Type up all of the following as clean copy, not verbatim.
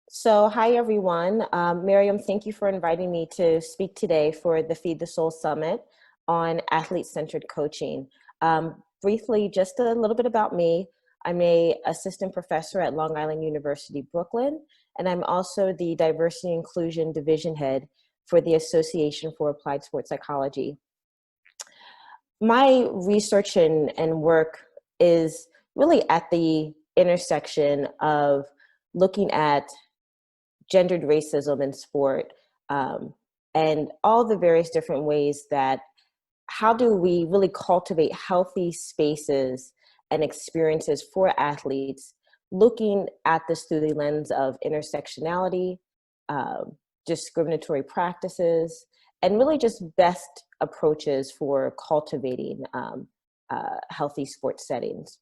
So, hi everyone. Miriam, thank you for inviting me to speak today for the Feed the Soul Summit on athlete-centered coaching. Briefly, just a little bit about me. I'm a assistant professor at Long Island University, Brooklyn, and I'm also the Diversity and Inclusion Division Head for the Association for Applied Sport Psychology. My research and work is really at the intersection of looking at gendered racism in sport, and all the various different ways that how do we really cultivate healthy spaces and experiences for athletes, looking at this through the lens of intersectionality, discriminatory practices, and really just best approaches for cultivating healthy sports settings.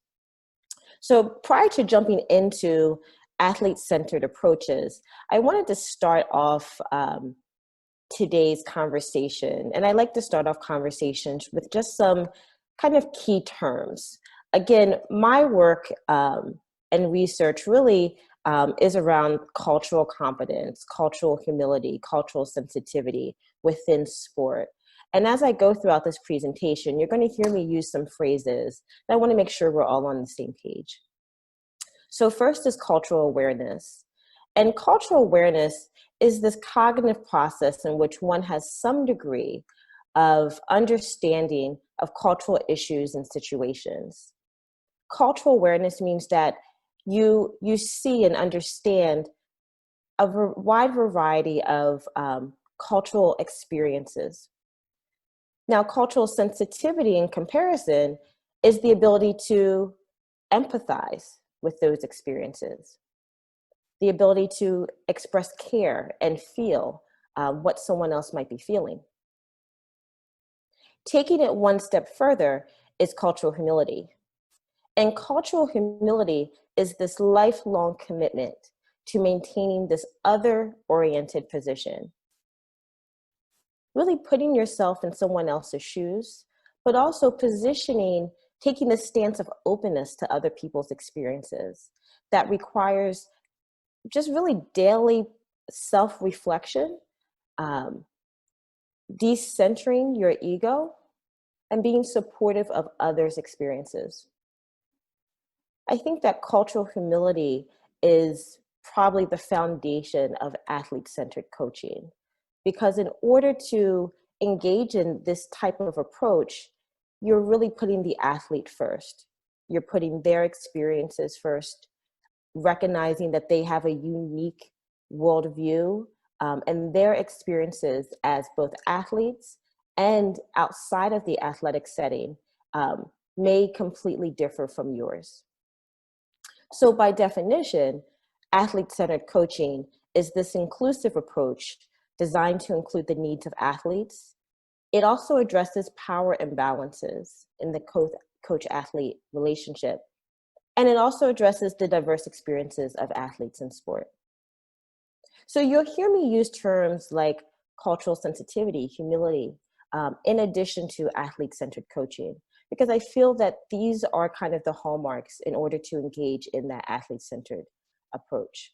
So prior to jumping into athlete-centered approaches, I wanted to start off today's conversation, and I like to start off conversations with just some kind of key terms. Again, my work and research really is around cultural competence, cultural humility, cultural sensitivity within sport. And as I go throughout this presentation, you're going to hear me use some phrases, and I want to make sure we're all on the same page. So first is cultural awareness. And cultural awareness is this cognitive process in which one has some degree of understanding of cultural issues and situations. Cultural awareness means that you see and understand a wide variety of cultural experiences. Now, cultural sensitivity in comparison is the ability to empathize with those experiences, the ability to express care and feel what someone else might be feeling. Taking it one step further is cultural humility. And cultural humility is this lifelong commitment to maintaining this other-oriented position. Really putting yourself in someone else's shoes, but also positioning, taking the stance of openness to other people's experiences that requires just really daily self-reflection, decentering your ego, and being supportive of others' experiences. I think that cultural humility is probably the foundation of athlete-centered coaching, because in order to engage in this type of approach, you're really putting the athlete first. You're putting their experiences first, recognizing that they have a unique worldview, and their experiences as both athletes and outside of the athletic setting may completely differ from yours. So by definition, athlete-centered coaching is this inclusive approach designed to include the needs of athletes. It also addresses power imbalances in the coach-athlete relationship. And it also addresses the diverse experiences of athletes in sport. So you'll hear me use terms like cultural sensitivity, humility, in addition to athlete-centered coaching, because I feel that these are kind of the hallmarks in order to engage in that athlete-centered approach.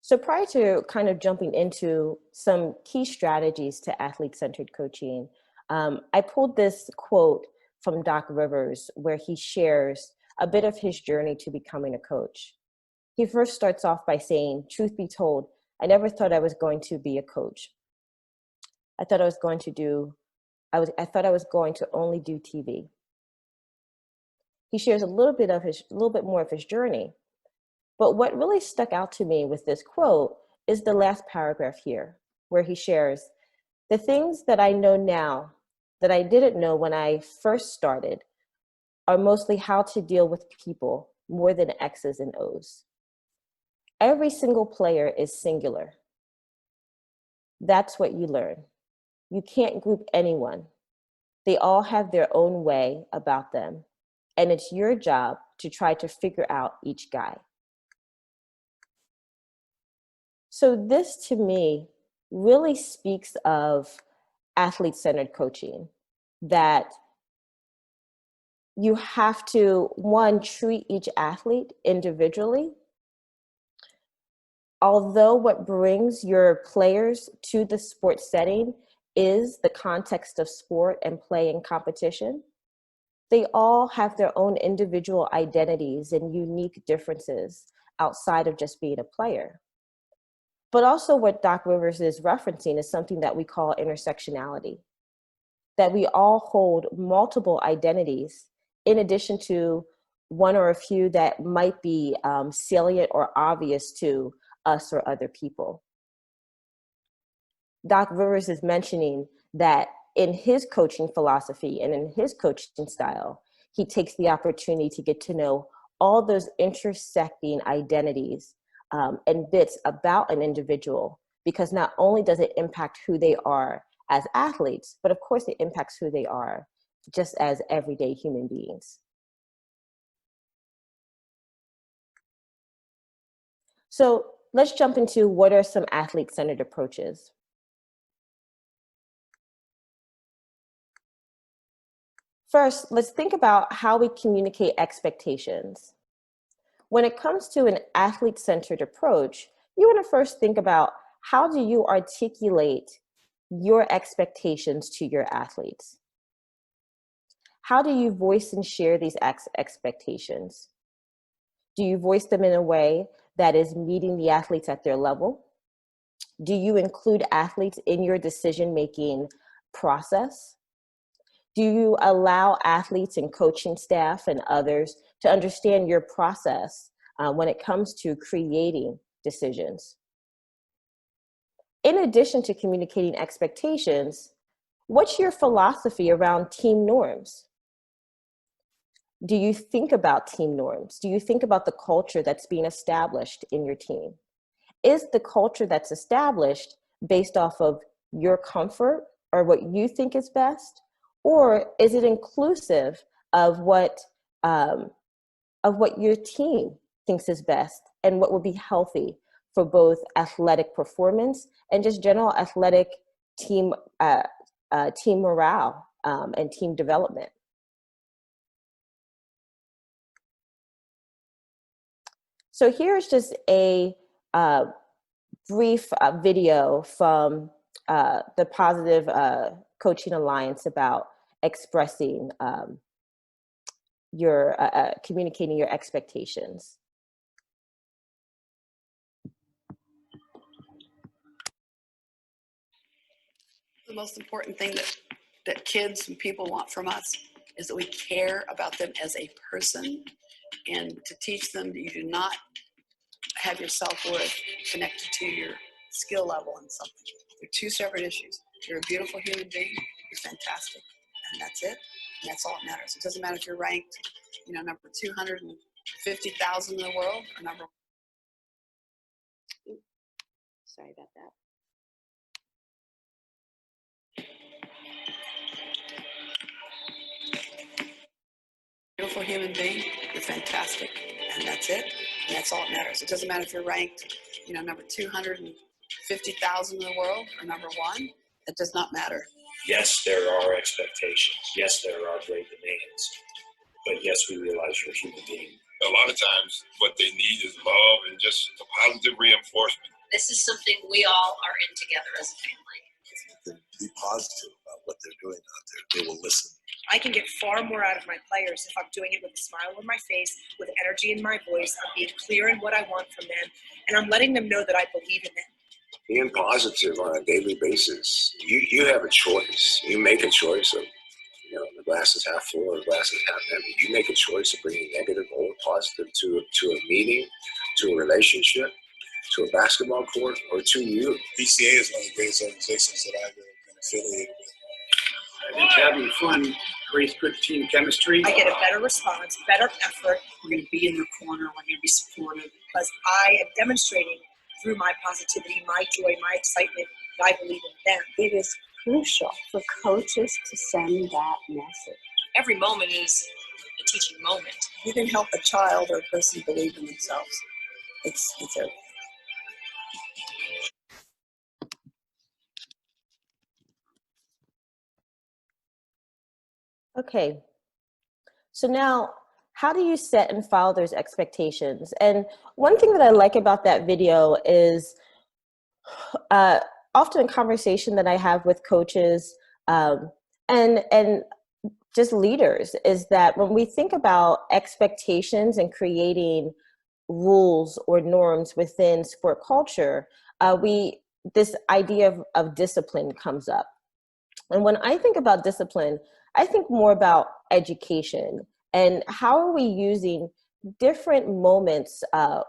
So prior to kind of jumping into some key strategies to athlete-centered coaching, I pulled this quote from Doc Rivers where he shares a bit of his journey to becoming a coach. He first starts off by saying, "Truth be told, I never thought I was going to be a coach. I thought I was going to only do TV." He shares a little bit more of his journey. But what really stuck out to me with this quote is the last paragraph here, where he shares, "The things that I know now that I didn't know when I first started are mostly how to deal with people more than X's and O's. Every single player is singular. That's what you learn. You can't group anyone. They all have their own way about them, and it's your job to try to figure out each guy." So this to me really speaks of athlete-centered coaching, that you have to, one, treat each athlete individually. Although what brings your players to the sports setting is the context of sport and play and competition, they all have their own individual identities and unique differences outside of just being a player. But also what Doc Rivers is referencing is something that we call intersectionality, that we all hold multiple identities in addition to one or a few that might be salient or obvious to us or other people. Doc Rivers is mentioning that in his coaching philosophy and in his coaching style, he takes the opportunity to get to know all those intersecting identities and bits about an individual, because not only does it impact who they are as athletes, but of course it impacts who they are just as everyday human beings. So let's jump into what are some athlete-centered approaches. First, let's think about how we communicate expectations. When it comes to an athlete-centered approach, you want to first think about, how do you articulate your expectations to your athletes? How do you voice and share these expectations? Do you voice them in a way that is meeting the athletes at their level? Do you include athletes in your decision-making process? Do you allow athletes and coaching staff and others to understand your process when it comes to creating decisions? In addition to communicating expectations, what's your philosophy around team norms? Do you think about team norms? Do you think about the culture that's being established in your team? Is the culture that's established based off of your comfort or what you think is best? Or is it inclusive of what your team thinks is best and what would be healthy for both athletic performance and just general athletic team morale and team development? So here's just a brief video from the Positive Coaching Alliance about expressing communicating your expectations. The most important thing that kids and people want from us is that we care about them as a person, and to teach them that you do not have your self-worth connected to your skill level in something. They're two separate issues. You're a beautiful human being, you're fantastic, and that's it, and that's all that matters. It doesn't matter if you're ranked, number 250,000 in the world or number. Sorry about that. Beautiful human being, you're fantastic, and that's it, and that's all that matters. It doesn't matter if you're ranked, number 250,000 in the world or number one. It does not matter. Yes, there are expectations. Yes, there are great demands. But yes, we realize you're a human being. A lot of times what they need is love and just a positive reinforcement. This is something we all are in together as a family. Be positive about what they're doing out there. They will listen. I can get far more out of my players if I'm doing it with a smile on my face, with energy in my voice. I'm being clear in what I want from them, and I'm letting them know that I believe in them. Being positive on a daily basis, you have a choice. You make a choice of, the glass is half full or the glass is half empty. You make a choice of bringing negative or positive to a meeting, to a relationship, to a basketball court, or to you. PCA is one of the greatest organizations that I've been affiliated with. I think having fun creates good team chemistry. I get a better response, better effort. We're going to be in their corner. We're going to be supportive. Because I am demonstrating through my positivity, my joy, my excitement, that I believe in them. It is crucial for coaches to send that message. Every moment is a teaching moment. You can help a child or a person believe in themselves. It's everything. Okay, So now, how do you set and follow those expectations? And one thing that I like about that video is uh, often a conversation that I have with coaches and just leaders is that when we think about expectations and creating rules or norms within sport culture, this idea of discipline comes up. And when I think about discipline, I think more about education and how are we using different moments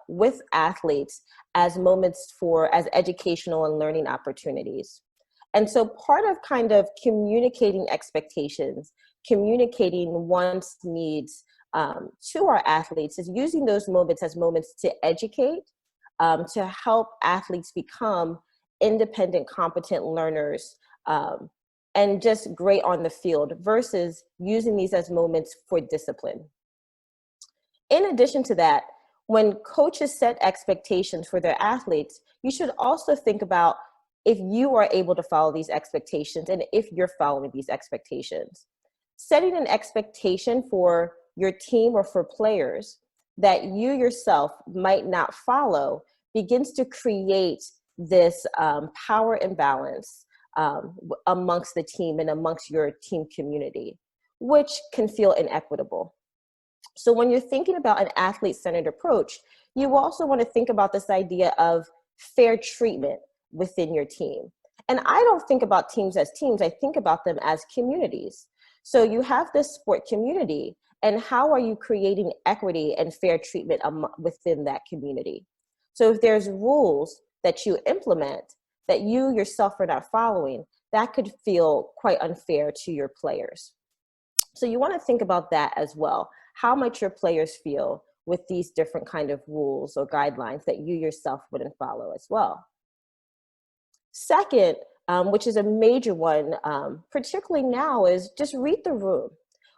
with athletes as moments as educational and learning opportunities. And so part of kind of communicating expectations, communicating wants, needs to our athletes is using those moments as moments to educate, to help athletes become independent, competent learners, and just great on the field versus using these as moments for discipline. In addition to that, when coaches set expectations for their athletes, you should also think about if you are able to follow these expectations and if you're following these expectations. Setting an expectation for your team or for players that you yourself might not follow begins to create this power imbalance amongst the team and amongst your team community, which can feel inequitable. So when you're thinking about an athlete-centered approach, you also want to think about this idea of fair treatment within your team. And I don't think about teams as teams, I think about them as communities. So you have this sport community, and how are you creating equity and fair treatment within that community? So if there's rules that you implement that you yourself are not following, that could feel quite unfair to your players. So you want to think about that as well. How might your players feel with these different kind of rules or guidelines that you yourself wouldn't follow as well? Second, which is a major one, particularly now, is just read the room.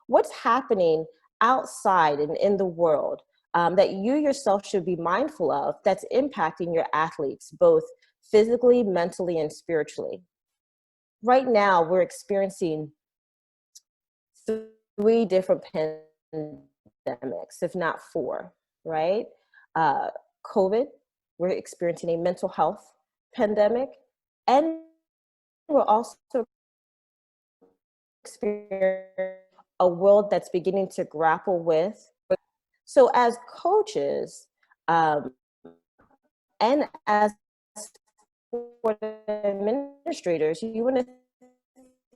What's happening outside and in the world that you yourself should be mindful of that's impacting your athletes, both physically, mentally, and spiritually? Right now, we're experiencing 3 different pandemics, if not 4, right? COVID, we're experiencing a mental health pandemic, and we're also experiencing a world that's beginning to grapple with. So as coaches and as sport administrators, you want to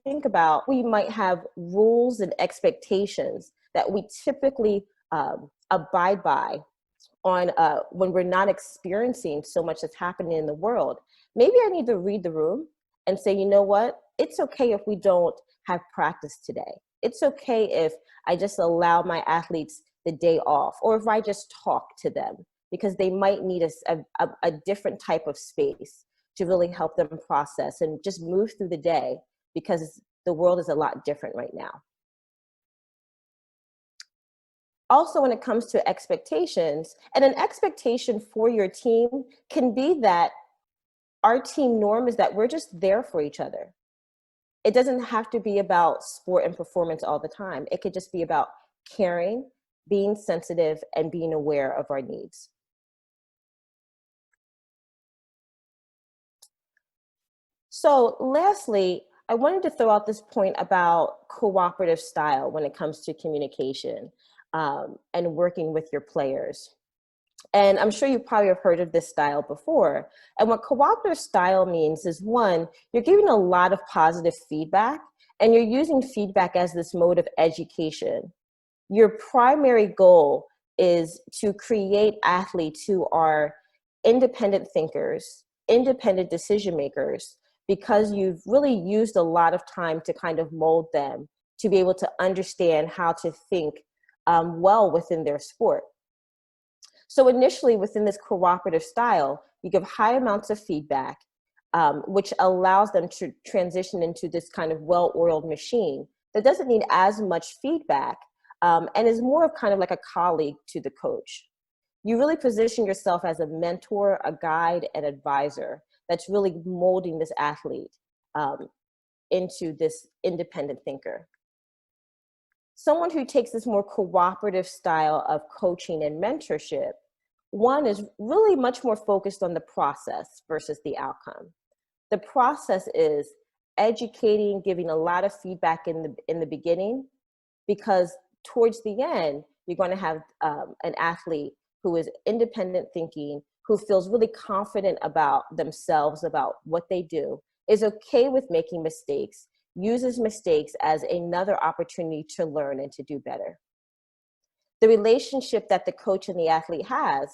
think about, we might have rules and expectations that we typically abide by on when we're not experiencing so much that's happening in the world. Maybe I need to read the room and say, you know what? It's okay if we don't have practice today. It's okay if I just allow my athletes the day off, or if I just talk to them, because they might need a different type of space to really help them process and just move through the day, because the world is a lot different right now. Also, when it comes to expectations, and an expectation for your team can be that our team norm is that we're just there for each other. It doesn't have to be about sport and performance all the time. It could just be about caring, being sensitive, and being aware of our needs. So lastly, I wanted to throw out this point about cooperative style when it comes to communication and working with your players. And I'm sure you probably have heard of this style before. And what cooperative style means is, one, you're giving a lot of positive feedback, and you're using feedback as this mode of education. Your primary goal is to create athletes who are independent thinkers, independent decision makers, because you've really used a lot of time to kind of mold them to be able to understand how to think well within their sport. So initially, within this cooperative style, you give high amounts of feedback, which allows them to transition into this kind of well-oiled machine that doesn't need as much feedback and is more of kind of like a colleague to the coach. You really position yourself as a mentor, a guide, and advisor that's really molding this athlete into this independent thinker. Someone who takes this more cooperative style of coaching and mentorship, one is really much more focused on the process versus the outcome. The process is educating, giving a lot of feedback in the beginning, because towards the end, you're going to have an athlete who is independent thinking, who feels really confident about themselves, about what they do, is okay with making mistakes, uses mistakes as another opportunity to learn and to do better. The relationship that the coach and the athlete has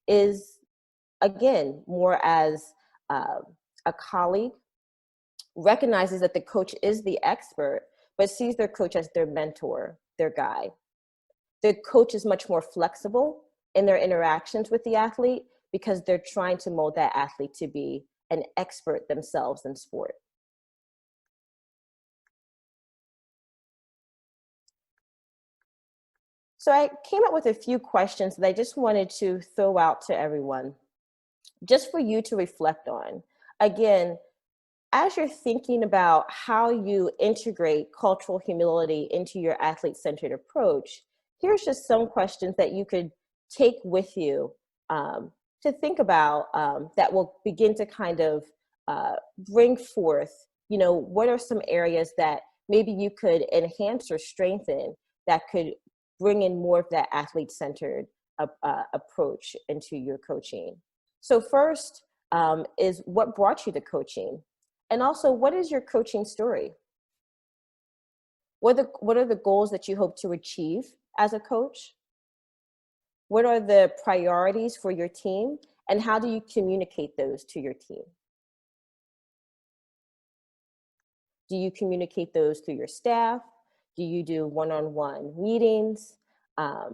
is, again, more as a colleague, recognizes that the coach is the expert, but sees their coach as their mentor, their guide. The coach is much more flexible in their interactions with the athlete because they're trying to mold that athlete to be an expert themselves in sport. So I came up with a few questions that I just wanted to throw out to everyone, just for you to reflect on. Again, as you're thinking about how you integrate cultural humility into your athlete-centered approach, here's just some questions that you could take with you to think about that will begin to kind of bring forth, what are some areas that maybe you could enhance or strengthen that could bring in more of that athlete-centered approach into your coaching. So first is what brought you to coaching? And also, what is your coaching story? What are the goals that you hope to achieve as a coach? What are the priorities for your team? And how do you communicate those to your team? Do you communicate those through your staff? Do you do one-on-one meetings? How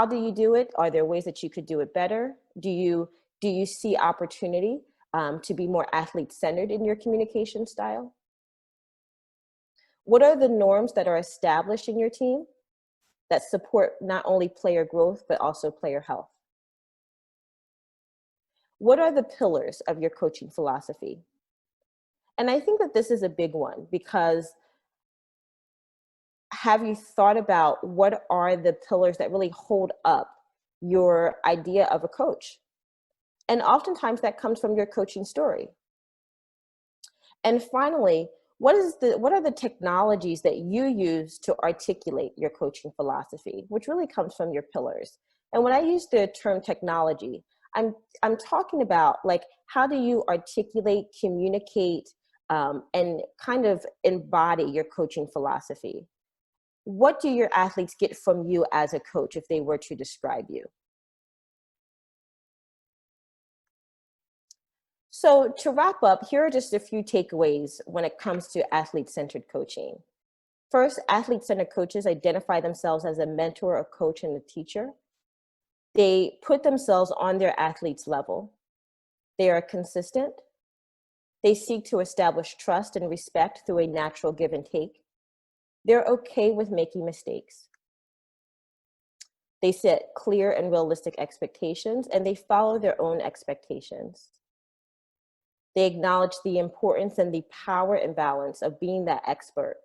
do you do it? Are there ways that you could do it better? Do you see opportunity to be more athlete-centered in your communication style? What are the norms that are established in your team that support not only player growth, but also player health? What are the pillars of your coaching philosophy? And I think that this is a big one, because have you thought about what are the pillars that really hold up your idea of a coach? And oftentimes that comes from your coaching story. And finally, what are the technologies that you use to articulate your coaching philosophy, which really comes from your pillars? And when I use the term technology, I'm talking about, like, how do you articulate, communicate, and kind of embody your coaching philosophy? What do your athletes get from you as a coach if they were to describe you? So to wrap up, here are just a few takeaways when it comes to athlete-centered coaching. First, athlete-centered coaches identify themselves as a mentor, a coach, and a teacher. They put themselves on their athlete's level. They are consistent. They seek to establish trust and respect through a natural give and take. They're okay with making mistakes. They set clear and realistic expectations, and they follow their own expectations. They acknowledge the importance and the power and balance of being that expert.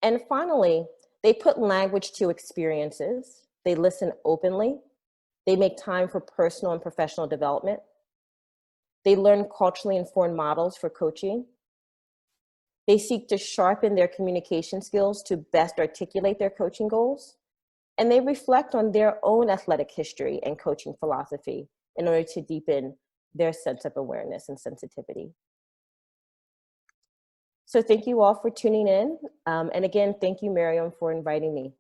And finally, they put language to experiences. They listen openly. They make time for personal and professional development. They learn culturally informed models for coaching. They seek to sharpen their communication skills to best articulate their coaching goals. And they reflect on their own athletic history and coaching philosophy in order to deepen their sense of awareness and sensitivity. So thank you all for tuning in. And again, thank you, Miriam, for inviting me.